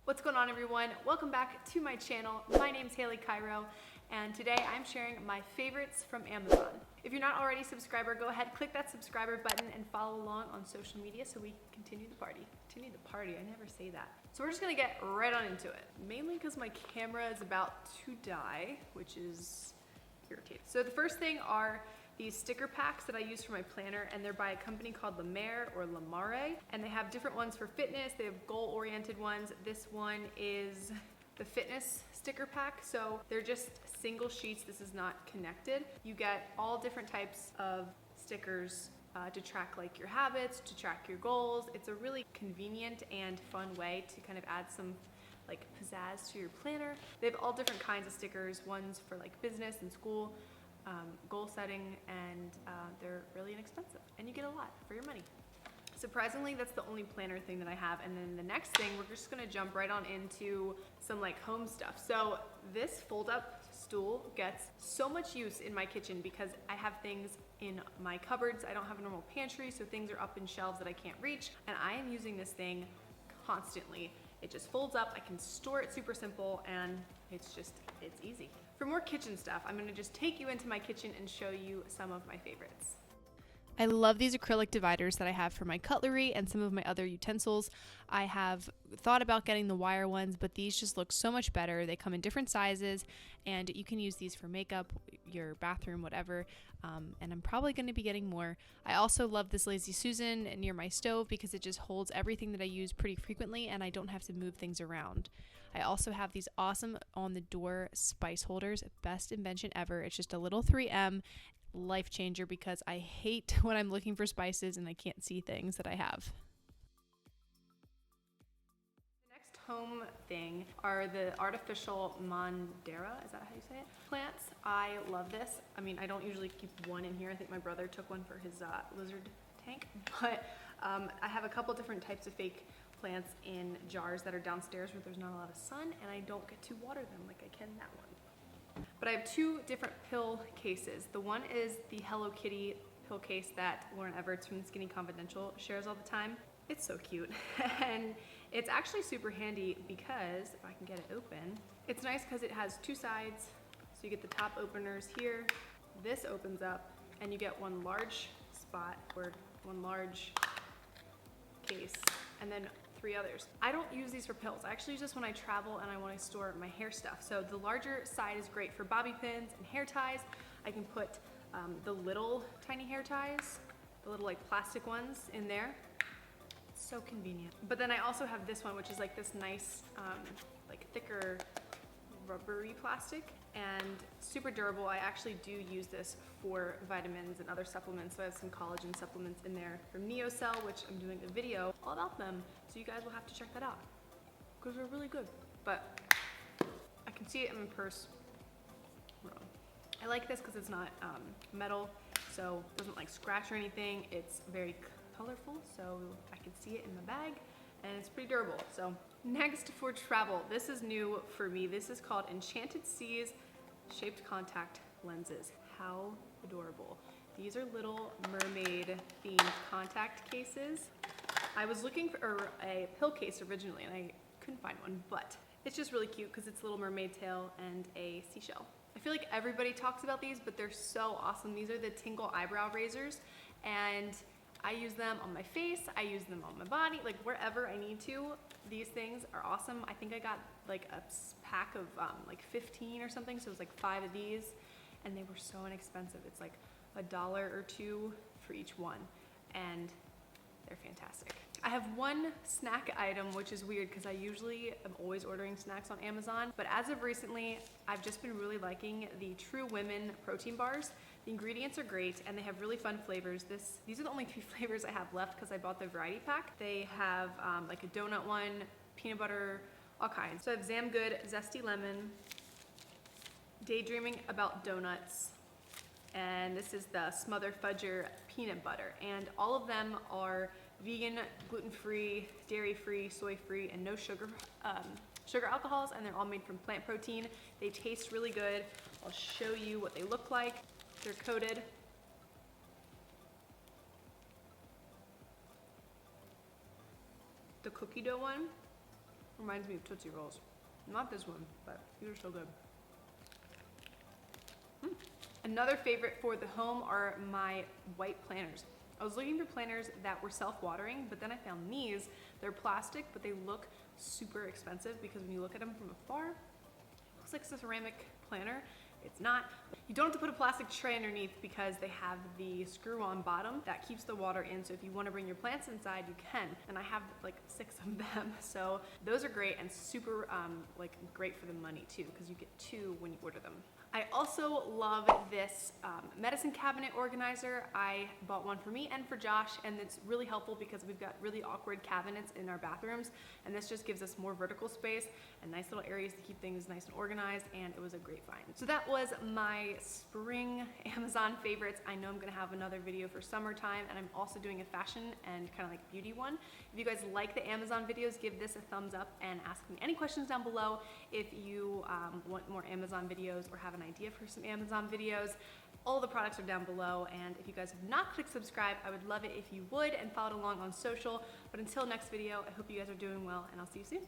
What's going on, everyone? Welcome back to my channel. My name's Haley Cairo, and today I'm sharing my favorites from Amazon. If you're not already a subscriber, go ahead, click that subscriber button and follow along on social media so we continue the party. I never say that. So we're just gonna get right on into it. Mainly because my camera is about to die, which is irritating. So the first thing are these sticker packs that I use for my planner, and they're by a company called La Mer or La Mare, and they have different ones for fitness. They have goal-oriented ones. This one is the fitness sticker pack, so they're just single sheets. This is not connected. You get all different types of stickers to track like your habits, to track your goals. It's a really convenient and fun way to kind of add some like pizzazz to your planner. They have all different kinds of stickers, ones for like business and school, goal setting, and they're really inexpensive and you get a lot for your money. Surprisingly, that's the only planner thing that I have. And then the next thing, we're just gonna jump right on into some like home stuff. So this fold-up stool gets so much use in my kitchen because I have things in my cupboards. I don't have a normal pantry, so things are up in shelves that I can't reach, and I am using this thing constantly. It just folds up, I can store it super simple, and it's easy. For more kitchen stuff, I'm gonna just take you into my kitchen and show you some of my favorites. I love these acrylic dividers that I have for my cutlery and some of my other utensils. I have thought about getting the wire ones, but these just look so much better. They come in different sizes, and you can use these for makeup, your bathroom, whatever. And I'm probably going to be getting more. I also love this Lazy Susan near my stove because it just holds everything that I use pretty frequently, and I don't have to move things around. I also have these awesome on the door spice holders. Best invention ever. It's just a little 3M. Life changer because I hate when I'm looking for spices and I can't see things that I have. The next home thing are the artificial Monstera, is that how you say it? Plants. I love this. I mean, I don't usually keep one in here. I think my brother took one for his lizard tank, but I have a couple different types of fake plants in jars that are downstairs where there's not a lot of sun, and I don't get to water them like I can that one. But I have two different pill cases. The one is the Hello Kitty pill case that Lauren Everts from the Skinny Confidential shares all the time. It's so cute. And it's actually super handy because, if I can get it open, it's nice because it has two sides. So you get the top openers here. This opens up and you get one large spot or one large case, and then three others. I don't use these for pills. I actually use this when I travel and I want to store my hair stuff. So the larger side is great for bobby pins and hair ties. I can put the little tiny hair ties, the little like plastic ones in there. It's so convenient. But then I also have this one, which is like this nice, like thicker rubbery plastic and super durable. I actually do use this for vitamins and other supplements. So I have some collagen supplements in there from NeoCell, which I'm doing a video all about them. So you guys will have to check that out because they're really good. But I can see it in my purse. I like this because it's not metal, so it doesn't like scratch or anything. It's very colorful, so I can see it in the bag, and it's pretty durable. So next, for travel, this is new for me. This is called Enchanted Sees shaped contact lenses. How adorable. These are little mermaid themed contact cases. I was looking for a pill case originally and I couldn't find one, but it's just really cute because it's a little mermaid tail and a seashell. I feel like everybody talks about these, but they're so awesome. These are the Tingle Eyebrow Razors, and I use them on my face, I use them on my body, like wherever I need to. These things are awesome. I think I got like a pack of like 15 or something, so it was like 5 of these, and they were so inexpensive. It's like $1 or $2 for each one, and they're fantastic. I have one snack item, which is weird because I usually am always ordering snacks on Amazon, but as of recently, I've just been really liking the True Women protein bars. The ingredients are great and they have really fun flavors. These are the only 3 flavors I have left because I bought the variety pack. They have like a donut one, peanut butter, all kinds. So I have Zam Good Zesty Lemon, Daydreaming About Donuts, and this is the Smother Fudger Peanut Butter. And all of them are vegan, gluten-free, dairy-free, soy-free, and no sugar alcohols, and they're all made from plant protein. They taste really good. I'll show you what they look like. They're coated. The cookie dough one Reminds me of Tootsie Rolls. Not this one, but these are so good. Another favorite for the home are my white planters. I was looking for planters that were self-watering, but then I found these. They're plastic, but they look super expensive because when you look at them from afar, it looks like it's a ceramic planter. It's not. You don't have to put a plastic tray underneath because they have the screw-on bottom that keeps the water in, so if you want to bring your plants inside, you can. And I have like 6 of them, so those are great and super like great for the money too, because you get 2 when you order them. I also love this medicine cabinet organizer. I bought one for me and for Josh, and it's really helpful because we've got really awkward cabinets in our bathrooms, and this just gives us more vertical space and nice little areas to keep things nice and organized, and it was a great find. So that was my spring Amazon favorites. I know I'm gonna have another video for summertime, and I'm also doing a fashion and kind of like beauty one. If you guys like the Amazon videos, give this a thumbs up and ask me any questions down below. If you want more Amazon videos or have an idea for some Amazon videos, all the products are down below, and if you guys have not clicked subscribe, I would love it if you would, and followed along on social. But until next video, I hope you guys are doing well, and I'll see you soon.